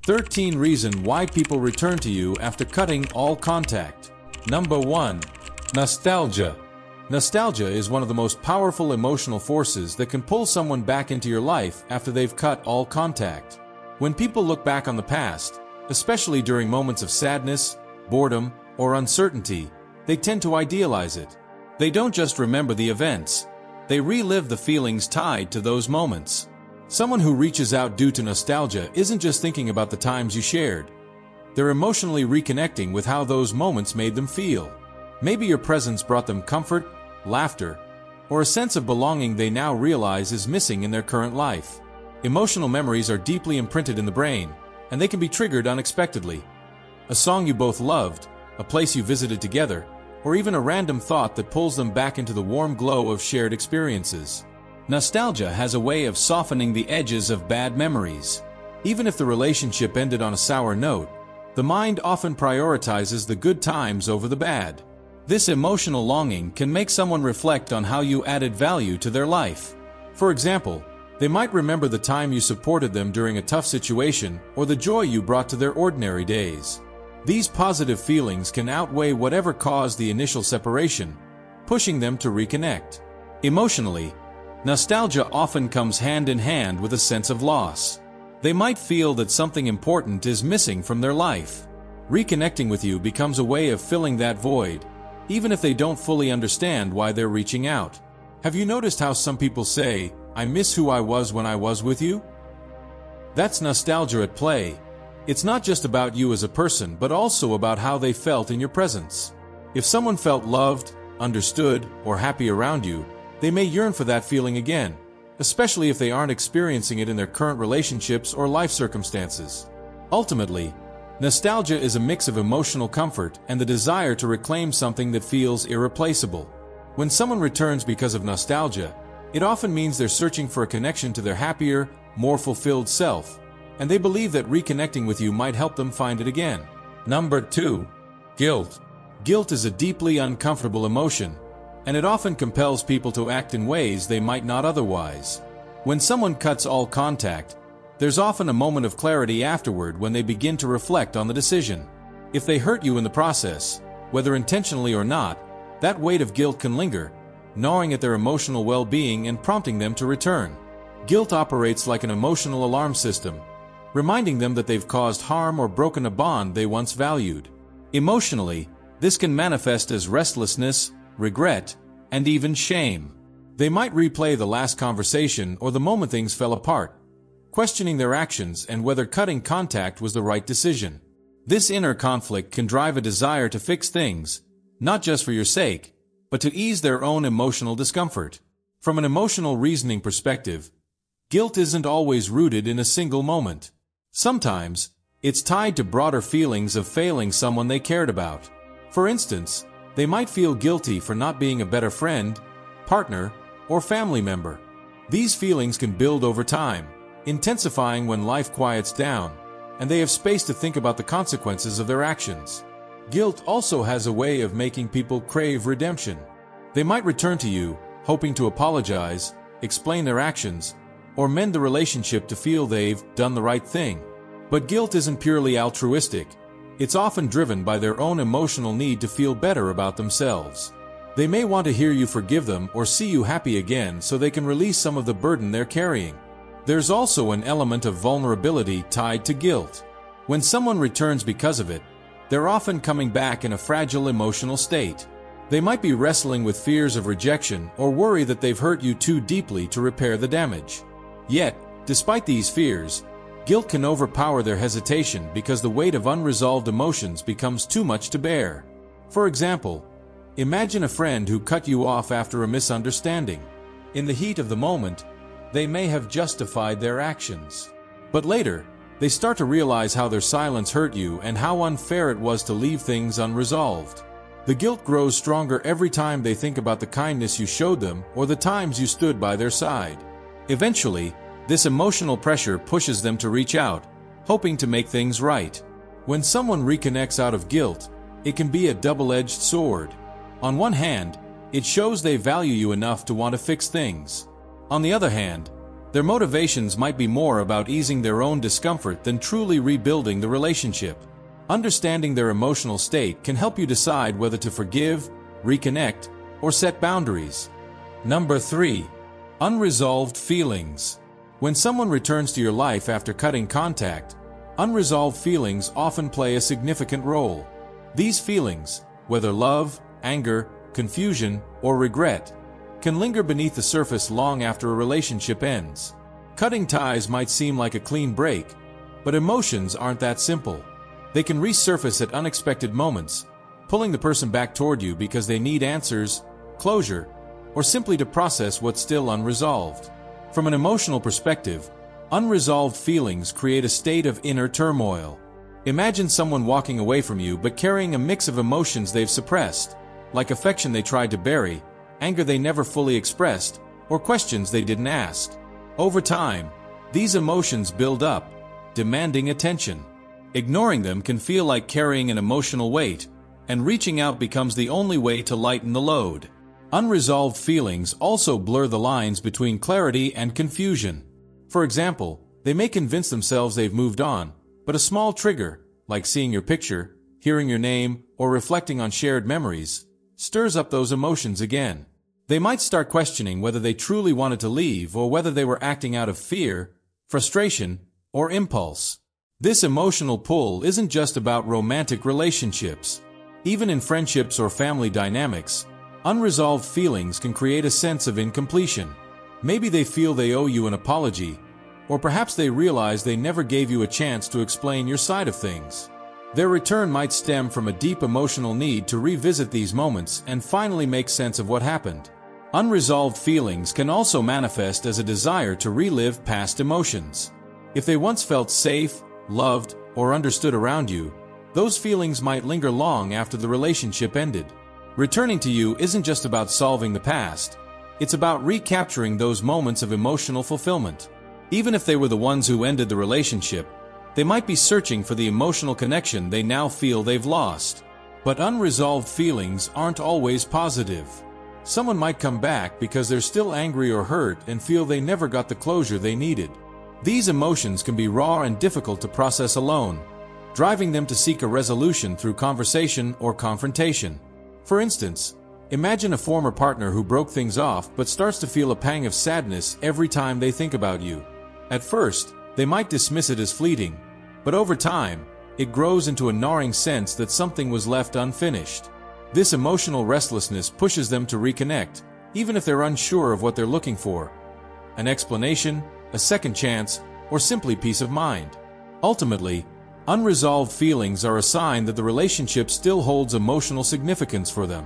13 reasons why people return to you after cutting all contact. Number 1. Nostalgia. Nostalgia is one of the most powerful emotional forces that can pull someone back into your life after they've cut all contact. When people look back on the past, especially during moments of sadness, boredom, or uncertainty, they tend to idealize it. They don't just remember the events, they relive the feelings tied to those moments. Someone who reaches out due to nostalgia isn't just thinking about the times you shared. They're emotionally reconnecting with how those moments made them feel. Maybe your presence brought them comfort, laughter, or a sense of belonging they now realize is missing in their current life. Emotional memories are deeply imprinted in the brain, and they can be triggered unexpectedly. A song you both loved, a place you visited together, or even a random thought that pulls them back into the warm glow of shared experiences. Nostalgia has a way of softening the edges of bad memories. Even if the relationship ended on a sour note, the mind often prioritizes the good times over the bad. This emotional longing can make someone reflect on how you added value to their life. For example, they might remember the time you supported them during a tough situation or the joy you brought to their ordinary days. These positive feelings can outweigh whatever caused the initial separation, pushing them to reconnect. Emotionally, nostalgia often comes hand in hand with a sense of loss. They might feel that something important is missing from their life. Reconnecting with you becomes a way of filling that void, even if they don't fully understand why they're reaching out. Have you noticed how some people say, "I miss who I was when I was with you"? That's nostalgia at play. It's not just about you as a person, but also about how they felt in your presence. If someone felt loved, understood, or happy around you, they may yearn for that feeling again, especially if they aren't experiencing it in their current relationships or life circumstances. Ultimately, nostalgia is a mix of emotional comfort and the desire to reclaim something that feels irreplaceable. When someone returns because of nostalgia, it often means they're searching for a connection to their happier, more fulfilled self, and they believe that reconnecting with you might help them find it again. Number 2. Guilt. Guilt is a deeply uncomfortable emotion, and it often compels people to act in ways they might not otherwise. When someone cuts all contact, there's often a moment of clarity afterward when they begin to reflect on the decision. If they hurt you in the process, whether intentionally or not, that weight of guilt can linger, gnawing at their emotional well-being and prompting them to return. Guilt operates like an emotional alarm system, reminding them that they've caused harm or broken a bond they once valued. Emotionally, this can manifest as restlessness, regret, and even shame. They might replay the last conversation or the moment things fell apart, questioning their actions and whether cutting contact was the right decision. This inner conflict can drive a desire to fix things, not just for your sake, but to ease their own emotional discomfort. From an emotional reasoning perspective, guilt isn't always rooted in a single moment. Sometimes, it's tied to broader feelings of failing someone they cared about. For instance, they might feel guilty for not being a better friend, partner, or family member. These feelings can build over time, intensifying when life quiets down, and they have space to think about the consequences of their actions. Guilt also has a way of making people crave redemption. They might return to you, hoping to apologize, explain their actions, or mend the relationship to feel they've done the right thing. But guilt isn't purely altruistic. It's often driven by their own emotional need to feel better about themselves. They may want to hear you forgive them or see you happy again so they can release some of the burden they're carrying. There's also an element of vulnerability tied to guilt. When someone returns because of it, they're often coming back in a fragile emotional state. They might be wrestling with fears of rejection or worry that they've hurt you too deeply to repair the damage. Yet, despite these fears, guilt can overpower their hesitation because the weight of unresolved emotions becomes too much to bear. For example, imagine a friend who cut you off after a misunderstanding. In the heat of the moment, they may have justified their actions. But later, they start to realize how their silence hurt you and how unfair it was to leave things unresolved. The guilt grows stronger every time they think about the kindness you showed them or the times you stood by their side. Eventually, this emotional pressure pushes them to reach out, hoping to make things right. When someone reconnects out of guilt, it can be a double-edged sword. On one hand, it shows they value you enough to want to fix things. On the other hand, Their motivations might be more about easing their own discomfort than truly rebuilding the relationship. Understanding their emotional state can help you decide whether to forgive, reconnect, or set boundaries. Number 3. Unresolved feelings. When someone returns to your life after cutting contact, unresolved feelings often play a significant role. These feelings, whether love, anger, confusion, or regret, can linger beneath the surface long after a relationship ends. Cutting ties might seem like a clean break, but emotions aren't that simple. They can resurface at unexpected moments, pulling the person back toward you because they need answers, closure, or simply to process what's still unresolved. From an emotional perspective, unresolved feelings create a state of inner turmoil. Imagine someone walking away from you but carrying a mix of emotions they've suppressed, like affection they tried to bury, anger they never fully expressed, or questions they didn't ask. Over time, these emotions build up, demanding attention. Ignoring them can feel like carrying an emotional weight, and reaching out becomes the only way to lighten the load. Unresolved feelings also blur the lines between clarity and confusion. For example, they may convince themselves they've moved on, but a small trigger, like seeing your picture, hearing your name, or reflecting on shared memories, stirs up those emotions again. They might start questioning whether they truly wanted to leave or whether they were acting out of fear, frustration, or impulse. This emotional pull isn't just about romantic relationships. Even in friendships or family dynamics, unresolved feelings can create a sense of incompletion. Maybe they feel they owe you an apology, or perhaps they realize they never gave you a chance to explain your side of things. Their return might stem from a deep emotional need to revisit these moments and finally make sense of what happened. Unresolved feelings can also manifest as a desire to relive past emotions. If they once felt safe, loved, or understood around you, those feelings might linger long after the relationship ended. Returning to you isn't just about solving the past. It's about recapturing those moments of emotional fulfillment. Even if they were the ones who ended the relationship, they might be searching for the emotional connection they now feel they've lost. But unresolved feelings aren't always positive. Someone might come back because they're still angry or hurt and feel they never got the closure they needed. These emotions can be raw and difficult to process alone, driving them to seek a resolution through conversation or confrontation. For instance, imagine a former partner who broke things off but starts to feel a pang of sadness every time they think about you. At first, they might dismiss it as fleeting, but over time, it grows into a gnawing sense that something was left unfinished. This emotional restlessness pushes them to reconnect, even if they're unsure of what they're looking for: an explanation, a second chance, or simply peace of mind. Ultimately, unresolved feelings are a sign that the relationship still holds emotional significance for them.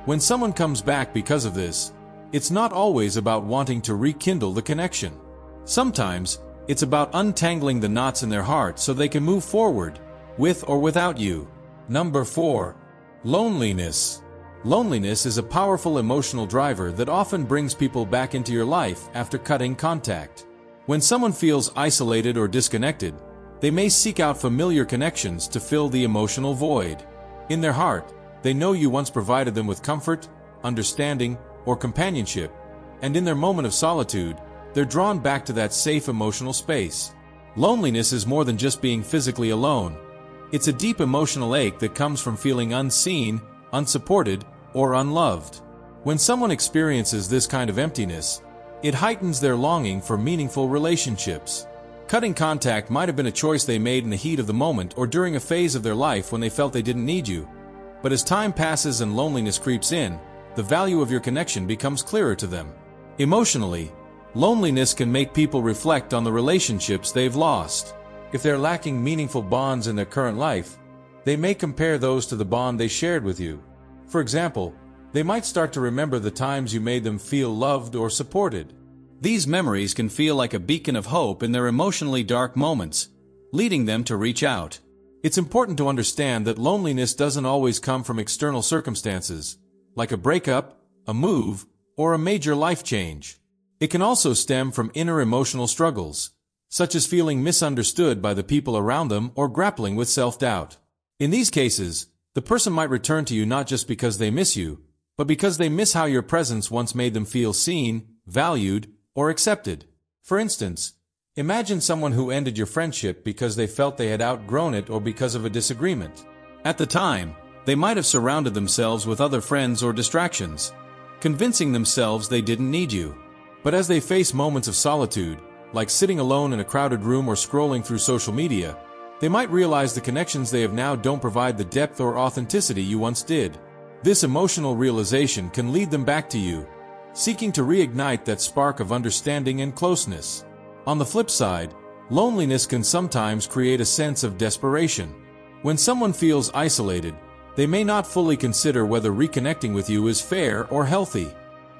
When someone comes back because of this, it's not always about wanting to rekindle the connection. Sometimes, it's about untangling the knots in their heart so they can move forward, with or without you. Number 4. Loneliness. Loneliness is a powerful emotional driver that often brings people back into your life after cutting contact. When someone feels isolated or disconnected, they may seek out familiar connections to fill the emotional void. In their heart, they know you once provided them with comfort, understanding, or companionship, and in their moment of solitude, they're drawn back to that safe emotional space. Loneliness is more than just being physically alone. It's a deep emotional ache that comes from feeling unseen, unsupported, or unloved. When someone experiences this kind of emptiness, it heightens their longing for meaningful relationships. Cutting contact might have been a choice they made in the heat of the moment or during a phase of their life when they felt they didn't need you. But as time passes and loneliness creeps in, the value of your connection becomes clearer to them. Emotionally, loneliness can make people reflect on the relationships they've lost. If they're lacking meaningful bonds in their current life, they may compare those to the bond they shared with you. For example, they might start to remember the times you made them feel loved or supported. These memories can feel like a beacon of hope in their emotionally dark moments, leading them to reach out. It's important to understand that loneliness doesn't always come from external circumstances, like a breakup, a move, or a major life change. It can also stem from inner emotional struggles, such as feeling misunderstood by the people around them or grappling with self-doubt. In these cases, the person might return to you not just because they miss you, but because they miss how your presence once made them feel seen, valued, or accepted. For instance, imagine someone who ended your friendship because they felt they had outgrown it or because of a disagreement. At the time, they might have surrounded themselves with other friends or distractions, convincing themselves they didn't need you. But as they face moments of solitude, like sitting alone in a crowded room or scrolling through social media, they might realize the connections they have now don't provide the depth or authenticity you once did. This emotional realization can lead them back to you, seeking to reignite that spark of understanding and closeness. On the flip side, loneliness can sometimes create a sense of desperation. When someone feels isolated, they may not fully consider whether reconnecting with you is fair or healthy.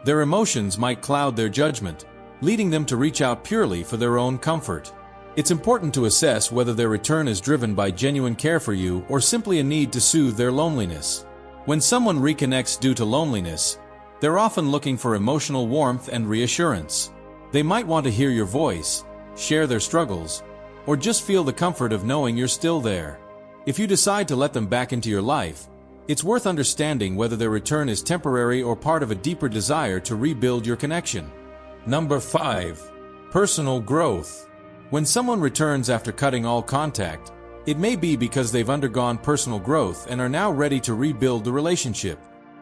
Their emotions might cloud their judgment, leading them to reach out purely for their own comfort. It's important to assess whether their return is driven by genuine care for you or simply a need to soothe their loneliness. When someone reconnects due to loneliness, they're often looking for emotional warmth and reassurance. They might want to hear your voice, share their struggles, or just feel the comfort of knowing you're still there. If you decide to let them back into your life, it's worth understanding whether their return is temporary or part of a deeper desire to rebuild your connection. Number 5. Personal growth. When someone returns after cutting all contact, it may be because they've undergone personal growth and are now ready to rebuild the relationship.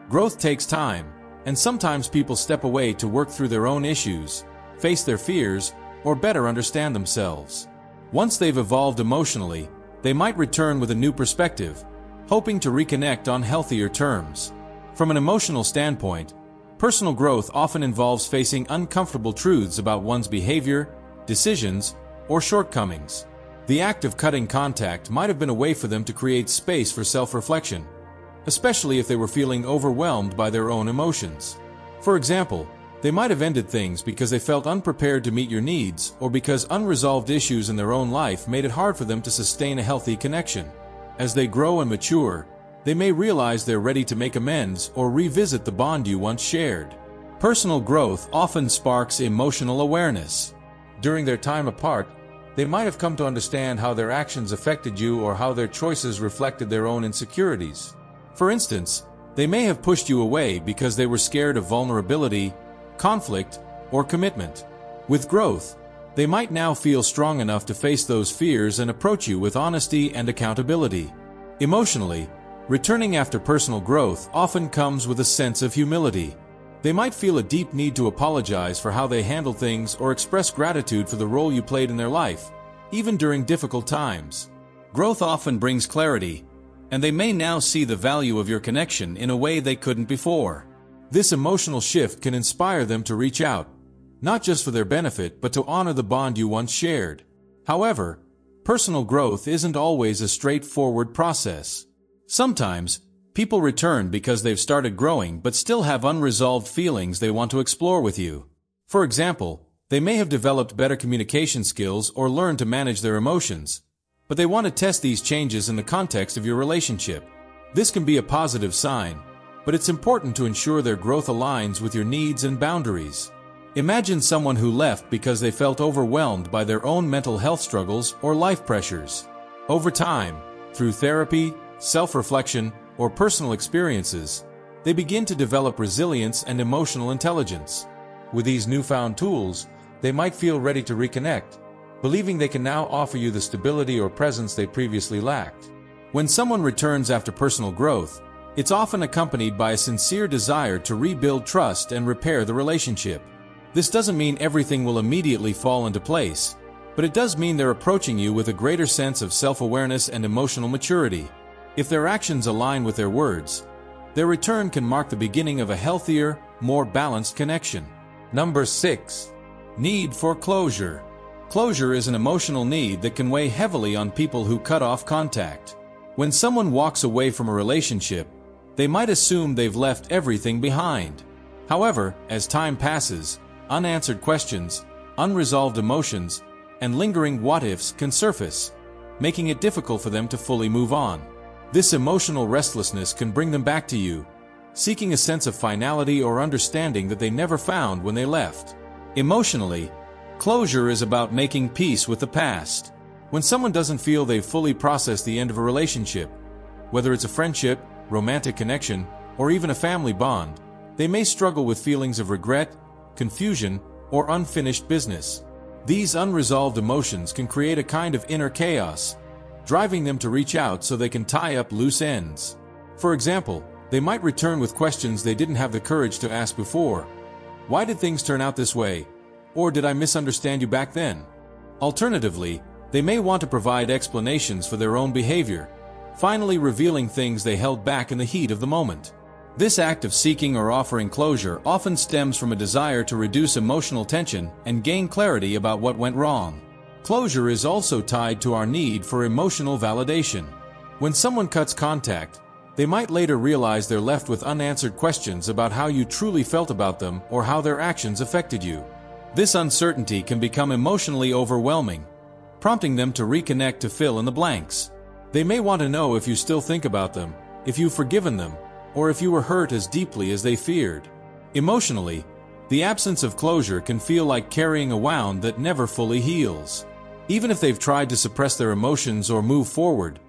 Growth takes time, and sometimes people step away to work through their own issues, face their fears, or better understand themselves. Once they've evolved emotionally, they might return with a new perspective, hoping to reconnect on healthier terms. From an emotional standpoint, personal growth often involves facing uncomfortable truths about one's behavior, decisions, or shortcomings. The act of cutting contact might have been a way for them to create space for self-reflection, especially if they were feeling overwhelmed by their own emotions. For example, they might have ended things because they felt unprepared to meet your needs or because unresolved issues in their own life made it hard for them to sustain a healthy connection. As they grow and mature, they may realize they're ready to make amends or revisit the bond you once shared. Personal growth often sparks emotional awareness. During their time apart, they might have come to understand how their actions affected you or how their choices reflected their own insecurities. For instance, they may have pushed you away because they were scared of vulnerability, conflict, or commitment. With growth, they might now feel strong enough to face those fears and approach you with honesty and accountability. Emotionally, returning after personal growth often comes with a sense of humility. They might feel a deep need to apologize for how they handle things or express gratitude for the role you played in their life, even during difficult times. Growth often brings clarity, and they may now see the value of your connection in a way they couldn't before. This emotional shift can inspire them to reach out, not just for their benefit but to honor the bond you once shared. However, personal growth isn't always a straightforward process. Sometimes, people return because they've started growing but still have unresolved feelings they want to explore with you. For example, they may have developed better communication skills or learned to manage their emotions, but they want to test these changes in the context of your relationship. This can be a positive sign, but it's important to ensure their growth aligns with your needs and boundaries. Imagine someone who left because they felt overwhelmed by their own mental health struggles or life pressures. Over time, through therapy, self-reflection, or personal experiences, they begin to develop resilience and emotional intelligence. With these newfound tools, they might feel ready to reconnect, believing they can now offer you the stability or presence they previously lacked. When someone returns after personal growth, it's often accompanied by a sincere desire to rebuild trust and repair the relationship. This doesn't mean everything will immediately fall into place, but it does mean they're approaching you with a greater sense of self-awareness and emotional maturity. If their actions align with their words, their return can mark the beginning of a healthier, more balanced connection. Number 6. Need for closure. Closure is an emotional need that can weigh heavily on people who cut off contact. When someone walks away from a relationship, they might assume they've left everything behind. However, as time passes, unanswered questions, unresolved emotions, and lingering what-ifs can surface, making it difficult for them to fully move on. This emotional restlessness can bring them back to you, seeking a sense of finality or understanding that they never found when they left. Emotionally, closure is about making peace with the past. When someone doesn't feel they've fully processed the end of a relationship, whether it's a friendship, romantic connection, or even a family bond, they may struggle with feelings of regret, confusion, or unfinished business. These unresolved emotions can create a kind of inner chaos, driving them to reach out so they can tie up loose ends. For example, they might return with questions they didn't have the courage to ask before. Why did things turn out this way? Or did I misunderstand you back then? Alternatively, they may want to provide explanations for their own behavior, finally revealing things they held back in the heat of the moment. This act of seeking or offering closure often stems from a desire to reduce emotional tension and gain clarity about what went wrong. Closure is also tied to our need for emotional validation. When someone cuts contact, they might later realize they're left with unanswered questions about how you truly felt about them or how their actions affected you. This uncertainty can become emotionally overwhelming, prompting them to reconnect to fill in the blanks. They may want to know if you still think about them, if you've forgiven them, or if you were hurt as deeply as they feared. Emotionally, the absence of closure can feel like carrying a wound that never fully heals. Even if they've tried to suppress their emotions or move forward,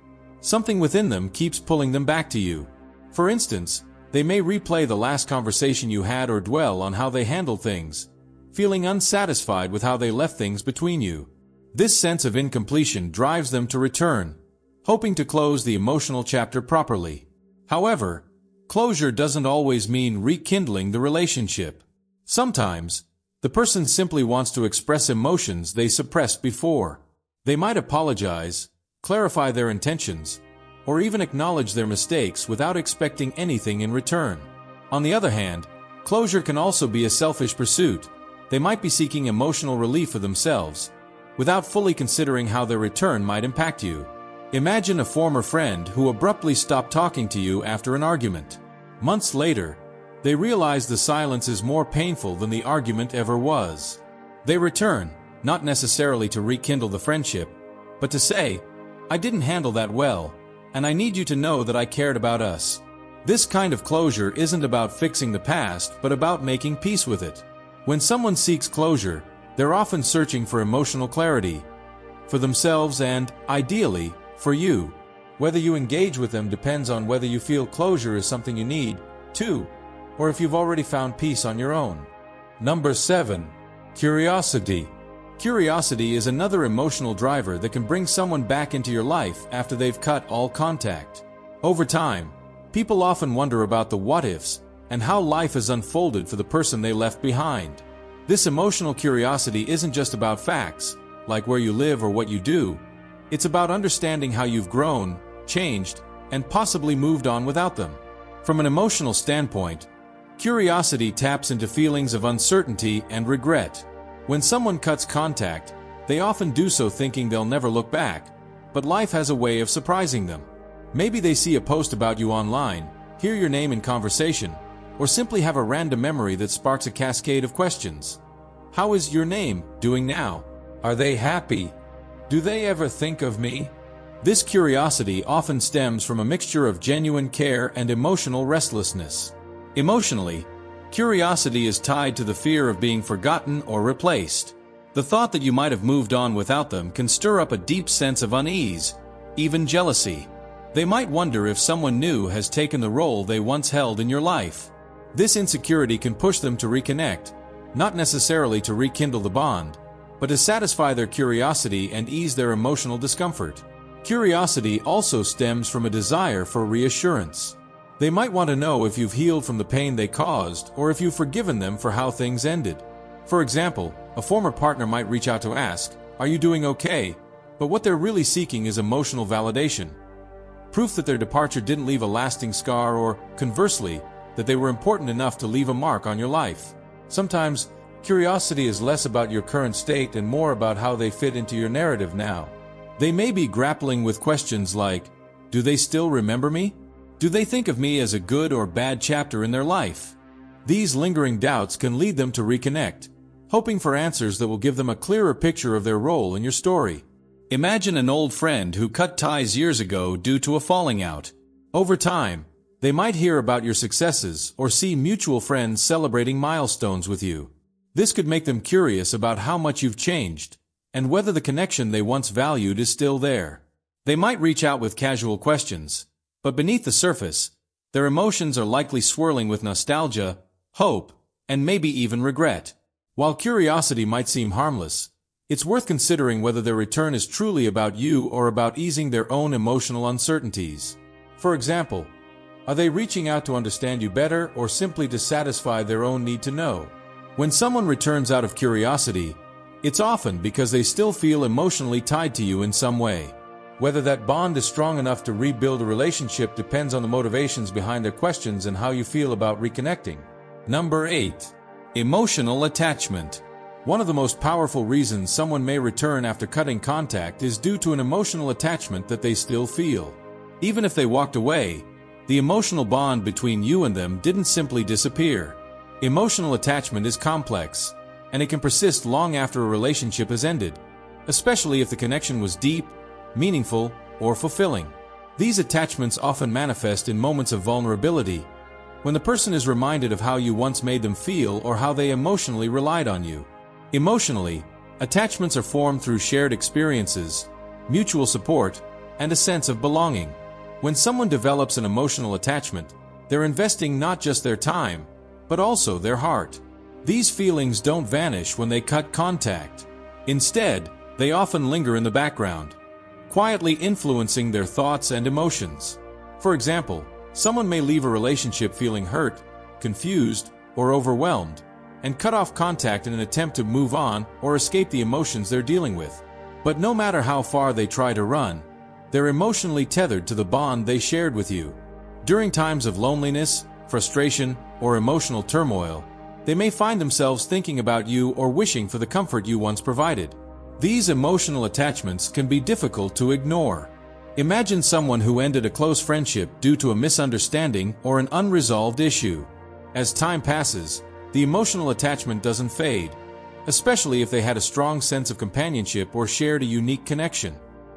something within them keeps pulling them back to you. For instance, they may replay the last conversation you had or dwell on how they handled things, feeling unsatisfied with how they left things between you. This sense of incompletion drives them to return, hoping to close the emotional chapter properly. However, closure doesn't always mean rekindling the relationship. Sometimes, the person simply wants to express emotions they suppressed before. They might apologize, clarify their intentions, or even acknowledge their mistakes without expecting anything in return. On the other hand, closure can also be a selfish pursuit. They might be seeking emotional relief for themselves, without fully considering how their return might impact you. Imagine a former friend who abruptly stopped talking to you after an argument. Months later, they realize the silence is more painful than the argument ever was. They return, not necessarily to rekindle the friendship, but to say, "I didn't handle that well, and I need you to know that I cared about us." This kind of closure isn't about fixing the past, but about making peace with it. When someone seeks closure, they're often searching for emotional clarity, for themselves and, ideally, for you. Whether you engage with them depends on whether you feel closure is something you need, too, or if you've already found peace on your own. Number 7. Curiosity. Curiosity is another emotional driver that can bring someone back into your life after they've cut all contact. Over time, people often wonder about the what-ifs and how life has unfolded for the person they left behind. This emotional curiosity isn't just about facts, like where you live or what you do. It's about understanding how you've grown, changed, and possibly moved on without them. From an emotional standpoint, curiosity taps into feelings of uncertainty and regret. When someone cuts contact, they often do so thinking they'll never look back, but life has a way of surprising them. Maybe they see a post about you online, hear your name in conversation, or simply have a random memory that sparks a cascade of questions. How is your name doing now? Are they happy? Do they ever think of me? This curiosity often stems from a mixture of genuine care and emotional restlessness. Emotionally, curiosity is tied to the fear of being forgotten or replaced. The thought that you might have moved on without them can stir up a deep sense of unease, even jealousy. They might wonder if someone new has taken the role they once held in your life. This insecurity can push them to reconnect, not necessarily to rekindle the bond, but to satisfy their curiosity and ease their emotional discomfort. Curiosity also stems from a desire for reassurance. They might want to know if you've healed from the pain they caused or if you've forgiven them for how things ended. For example, a former partner might reach out to ask, "Are you doing okay?" But what they're really seeking is emotional validation. Proof that their departure didn't leave a lasting scar, or, conversely, that they were important enough to leave a mark on your life. Sometimes, curiosity is less about your current state and more about how they fit into your narrative now. They may be grappling with questions like, do they still remember me? Do they think of me as a good or bad chapter in their life? These lingering doubts can lead them to reconnect, hoping for answers that will give them a clearer picture of their role in your story. Imagine an old friend who cut ties years ago due to a falling out. Over time, they might hear about your successes or see mutual friends celebrating milestones with you. This could make them curious about how much you've changed, and whether the connection they once valued is still there. They might reach out with casual questions, but beneath the surface, their emotions are likely swirling with nostalgia, hope, and maybe even regret. While curiosity might seem harmless, It's worth considering whether their return is truly about you or about easing their own emotional uncertainties. For example, are they reaching out to understand you better or simply to satisfy their own need to know? When someone returns out of curiosity, it's often because they still feel emotionally tied to you in some way. Whether that bond is strong enough to rebuild a relationship depends on the motivations behind their questions and how you feel about reconnecting. Number 8. Emotional attachment. One of the most powerful reasons someone may return after cutting contact is due to an emotional attachment that they still feel. Even if they walked away, the emotional bond between you and them didn't simply disappear. Emotional attachment is complex, and it can persist long after a relationship has ended, especially if the connection was deep, meaningful, or fulfilling. These attachments often manifest in moments of vulnerability, when the person is reminded of how you once made them feel or how they emotionally relied on you. Emotionally, attachments are formed through shared experiences, mutual support, and a sense of belonging. When someone develops an emotional attachment, they're investing not just their time, but also their heart. These feelings don't vanish when they cut contact. Instead, they often linger in the background, quietly influencing their thoughts and emotions. For example, someone may leave a relationship feeling hurt, confused, or overwhelmed, and cut off contact in an attempt to move on or escape the emotions they're dealing with. But no matter how far they try to run, they're emotionally tethered to the bond they shared with you. During times of loneliness, frustration, or emotional turmoil, they may find themselves thinking about you or wishing for the comfort you once provided. These emotional attachments can be difficult to ignore. Imagine someone who ended a close friendship due to a misunderstanding or an unresolved issue. As time passes, the emotional attachment doesn't fade, especially if they had a strong sense of companionship or shared a unique connection.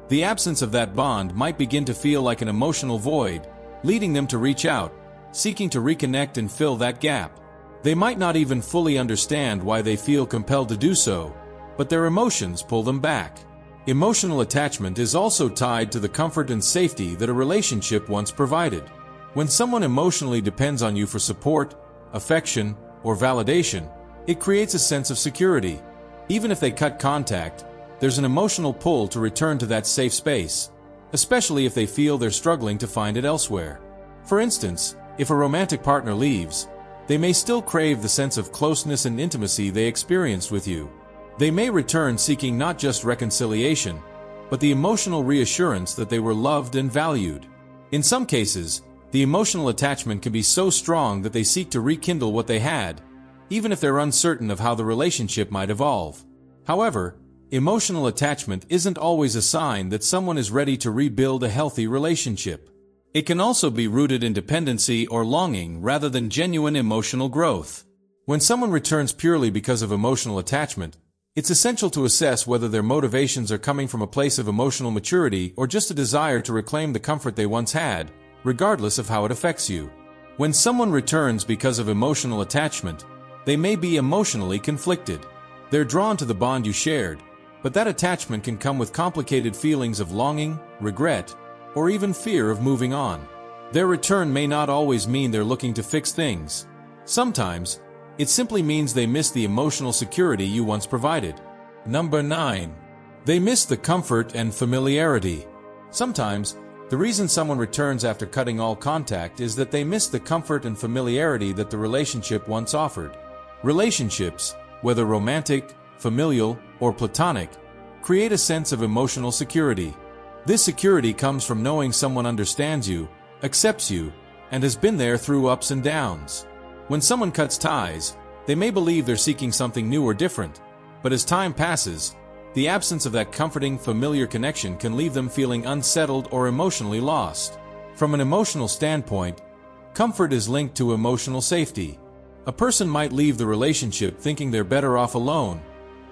The absence of that bond might begin to feel like an emotional void, leading them to reach out, seeking to reconnect and fill that gap. They might not even fully understand why they feel compelled to do so, but their emotions pull them back. Emotional attachment is also tied to the comfort and safety that a relationship once provided. When someone emotionally depends on you for support, affection, or validation, it creates a sense of security. Even if they cut contact, there's an emotional pull to return to that safe space, especially if they feel they're struggling to find it elsewhere. For instance, if a romantic partner leaves, they may still crave the sense of closeness and intimacy they experienced with you. They may return seeking not just reconciliation, but the emotional reassurance that they were loved and valued. In some cases, the emotional attachment can be so strong that they seek to rekindle what they had, even if they're uncertain of how the relationship might evolve. However, emotional attachment isn't always a sign that someone is ready to rebuild a healthy relationship. It can also be rooted in dependency or longing rather than genuine emotional growth. When someone returns purely because of emotional attachment, it's essential to assess whether their motivations are coming from a place of emotional maturity or just a desire to reclaim the comfort they once had, regardless of how it affects you. When someone returns because of emotional attachment, they may be emotionally conflicted. They're drawn to the bond you shared, but that attachment can come with complicated feelings of longing, regret, or even fear of moving on. Their return may not always mean they're looking to fix things. Sometimes, it simply means they miss the emotional security you once provided. Number 9. They miss the comfort and familiarity. Sometimes, the reason someone returns after cutting all contact is that they miss the comfort and familiarity that the relationship once offered. Relationships, whether romantic, familial, or platonic, create a sense of emotional security. This security comes from knowing someone understands you, accepts you, and has been there through ups and downs. When someone cuts ties, they may believe they're seeking something new or different, but as time passes, the absence of that comforting, familiar connection can leave them feeling unsettled or emotionally lost. From an emotional standpoint, comfort is linked to emotional safety. A person might leave the relationship thinking they're better off alone,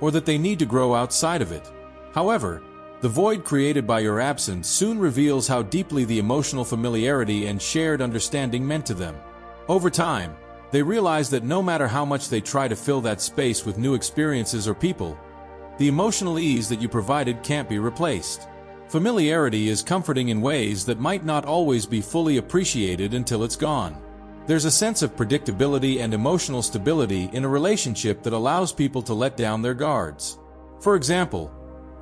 or that they need to grow outside of it. However, the void created by your absence soon reveals how deeply the emotional familiarity and shared understanding meant to them. Over time, they realize that no matter how much they try to fill that space with new experiences or people, the emotional ease that you provided can't be replaced. Familiarity is comforting in ways that might not always be fully appreciated until it's gone. There's a sense of predictability and emotional stability in a relationship that allows people to let down their guards. For example,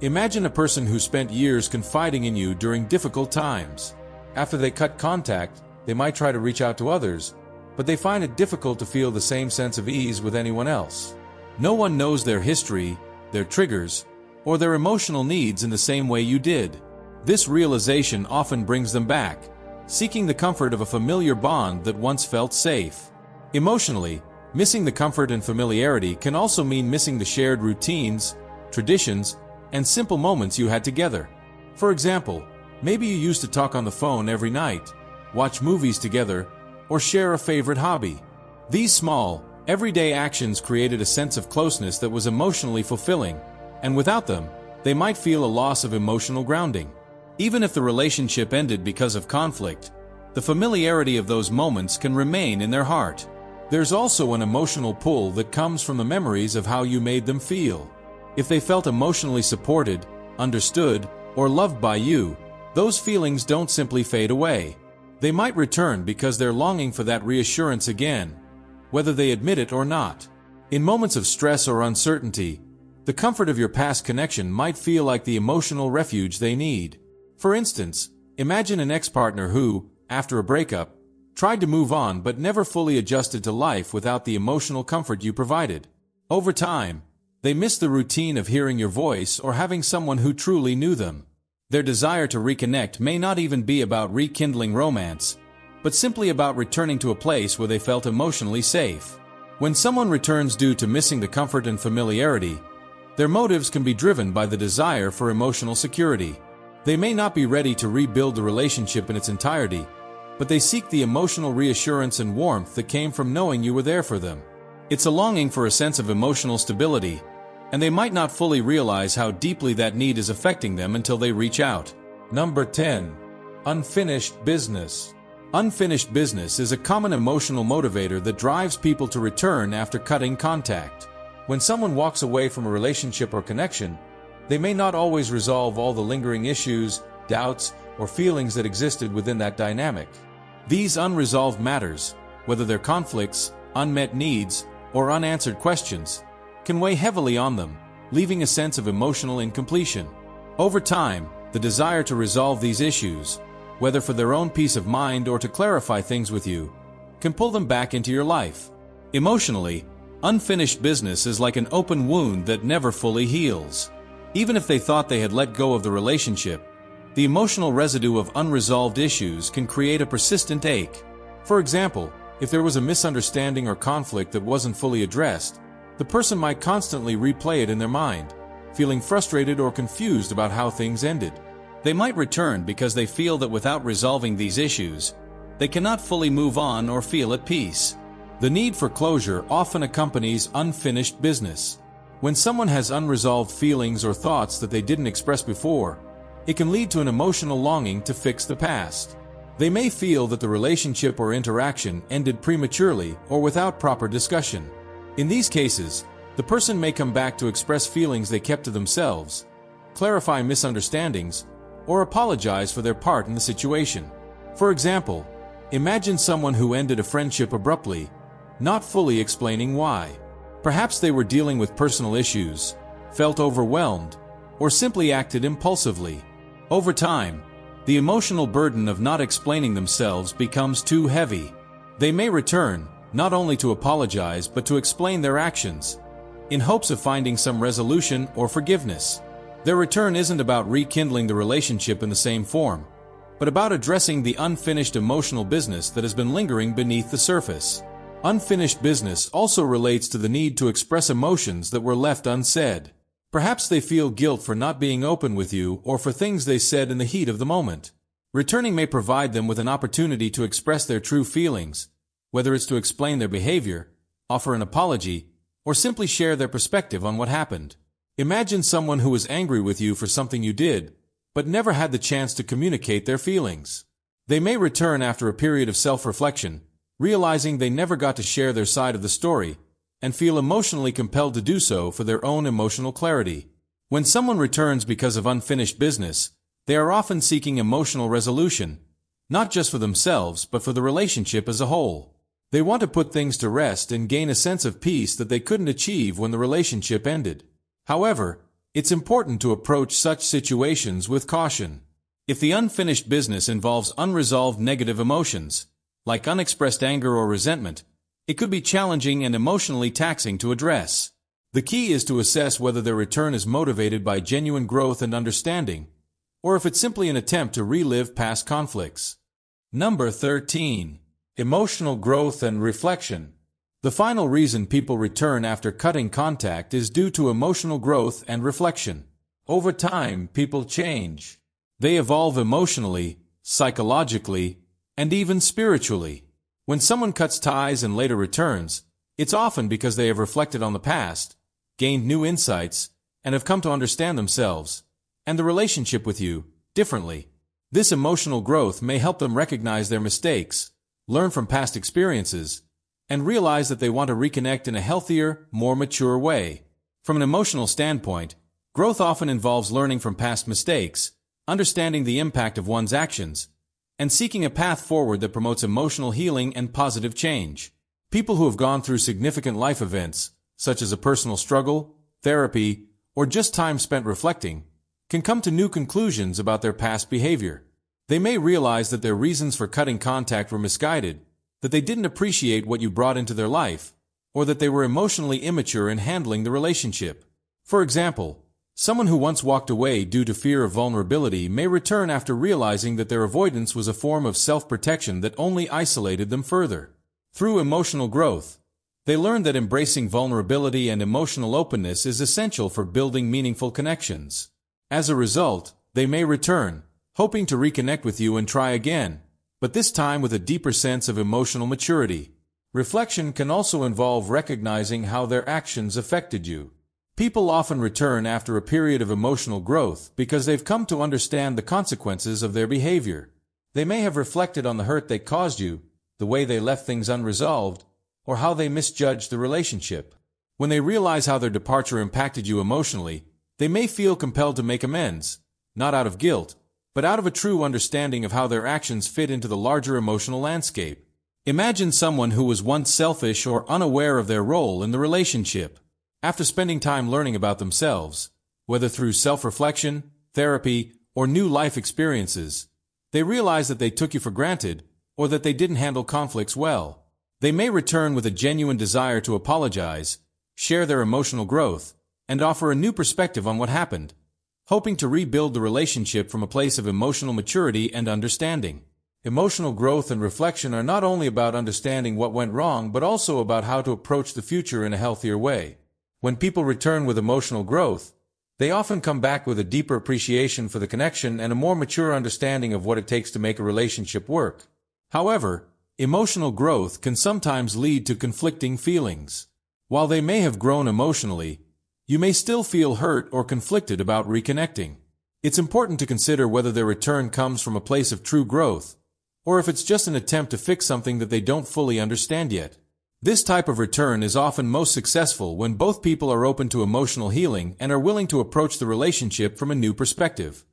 imagine a person who spent years confiding in you during difficult times. After they cut contact, they might try to reach out to others, but they find it difficult to feel the same sense of ease with anyone else. No one knows their history, their triggers, or their emotional needs in the same way you did. This realization often brings them back, seeking the comfort of a familiar bond that once felt safe. Emotionally, missing the comfort and familiarity can also mean missing the shared routines, traditions, and simple moments you had together. For example, maybe you used to talk on the phone every night, watch movies together, or share a favorite hobby. These small, everyday actions created a sense of closeness that was emotionally fulfilling, and without them, they might feel a loss of emotional grounding. Even if the relationship ended because of conflict, the familiarity of those moments can remain in their heart. There's also an emotional pull that comes from the memories of how you made them feel. If they felt emotionally supported, understood, or loved by you, those feelings don't simply fade away. They might return because they're longing for that reassurance again, whether they admit it or not. In moments of stress or uncertainty, the comfort of your past connection might feel like the emotional refuge they need. For instance, imagine an ex-partner who, after a breakup, tried to move on but never fully adjusted to life without the emotional comfort you provided. Over time, they missed the routine of hearing your voice or having someone who truly knew them. Their desire to reconnect may not even be about rekindling romance, but simply about returning to a place where they felt emotionally safe. When someone returns due to missing the comfort and familiarity, their motives can be driven by the desire for emotional security. They may not be ready to rebuild the relationship in its entirety, but they seek the emotional reassurance and warmth that came from knowing you were there for them. It's a longing for a sense of emotional stability, and they might not fully realize how deeply that need is affecting them until they reach out. Number 10. Unfinished business. Unfinished business is a common emotional motivator that drives people to return after cutting contact. When someone walks away from a relationship or connection, they may not always resolve all the lingering issues, doubts, or feelings that existed within that dynamic. These unresolved matters, whether they're conflicts, unmet needs, or unanswered questions, can weigh heavily on them, leaving a sense of emotional incompletion. Over time, the desire to resolve these issues, whether for their own peace of mind or to clarify things with you, can pull them back into your life. Emotionally, unfinished business is like an open wound that never fully heals. Even if they thought they had let go of the relationship, the emotional residue of unresolved issues can create a persistent ache. For example, if there was a misunderstanding or conflict that wasn't fully addressed, the person might constantly replay it in their mind, feeling frustrated or confused about how things ended. They might return because they feel that without resolving these issues, they cannot fully move on or feel at peace. The need for closure often accompanies unfinished business. When someone has unresolved feelings or thoughts that they didn't express before, it can lead to an emotional longing to fix the past. They may feel that the relationship or interaction ended prematurely or without proper discussion. In these cases, the person may come back to express feelings they kept to themselves, clarify misunderstandings, or apologize for their part in the situation. For example, imagine someone who ended a friendship abruptly, not fully explaining why. Perhaps they were dealing with personal issues, felt overwhelmed, or simply acted impulsively. Over time, the emotional burden of not explaining themselves becomes too heavy. They may return, not only to apologize but to explain their actions, in hopes of finding some resolution or forgiveness. Their return isn't about rekindling the relationship in the same form, but about addressing the unfinished emotional business that has been lingering beneath the surface. Unfinished business also relates to the need to express emotions that were left unsaid. Perhaps they feel guilt for not being open with you or for things they said in the heat of the moment. Returning may provide them with an opportunity to express their true feelings, whether it's to explain their behavior, offer an apology, or simply share their perspective on what happened. Imagine someone who was angry with you for something you did, but never had the chance to communicate their feelings. They may return after a period of self-reflection, realizing they never got to share their side of the story, and feel emotionally compelled to do so for their own emotional clarity. When someone returns because of unfinished business, they are often seeking emotional resolution, not just for themselves but for the relationship as a whole. They want to put things to rest and gain a sense of peace that they couldn't achieve when the relationship ended. However, It's important to approach such situations with caution. If the unfinished business involves unresolved negative emotions, like unexpressed anger or resentment, it could be challenging and emotionally taxing to address. The key is to assess whether their return is motivated by genuine growth and understanding, or if it's simply an attempt to relive past conflicts. Number 13. Emotional growth and reflection. The final reason people return after cutting contact is due to emotional growth and reflection. Over time, people change. They evolve emotionally, psychologically, and even spiritually. When someone cuts ties and later returns, it's often because they have reflected on the past, gained new insights, and have come to understand themselves and the relationship with you differently. This emotional growth may help them recognize their mistakes, learn from past experiences, and realize that they want to reconnect in a healthier, more mature way. From an emotional standpoint, growth often involves learning from past mistakes, understanding the impact of one's actions, and seeking a path forward that promotes emotional healing and positive change. People who have gone through significant life events, such as a personal struggle, therapy, or just time spent reflecting, can come to new conclusions about their past behavior. They may realize that their reasons for cutting contact were misguided, that they didn't appreciate what you brought into their life, or that they were emotionally immature in handling the relationship. For example, someone who once walked away due to fear of vulnerability may return after realizing that their avoidance was a form of self-protection that only isolated them further. Through emotional growth, they learn that embracing vulnerability and emotional openness is essential for building meaningful connections. As a result, they may return, hoping to reconnect with you and try again, but this time with a deeper sense of emotional maturity. Reflection can also involve recognizing how their actions affected you. People often return after a period of emotional growth because they've come to understand the consequences of their behavior. They may have reflected on the hurt they caused you, the way they left things unresolved, or how they misjudged the relationship. When they realize how their departure impacted you emotionally, they may feel compelled to make amends, not out of guilt, but out of a true understanding of how their actions fit into the larger emotional landscape. Imagine someone who was once selfish or unaware of their role in the relationship. After spending time learning about themselves, whether through self-reflection, therapy, or new life experiences, they realize that they took you for granted, or that they didn't handle conflicts well. They may return with a genuine desire to apologize, share their emotional growth, and offer a new perspective on what happened, hoping to rebuild the relationship from a place of emotional maturity and understanding. Emotional growth and reflection are not only about understanding what went wrong, but also about how to approach the future in a healthier way. When people return with emotional growth, they often come back with a deeper appreciation for the connection and a more mature understanding of what it takes to make a relationship work. However, emotional growth can sometimes lead to conflicting feelings. While they may have grown emotionally, you may still feel hurt or conflicted about reconnecting. It's important to consider whether their return comes from a place of true growth, or if it's just an attempt to fix something that they don't fully understand yet. This type of return is often most successful when both people are open to emotional healing and are willing to approach the relationship from a new perspective.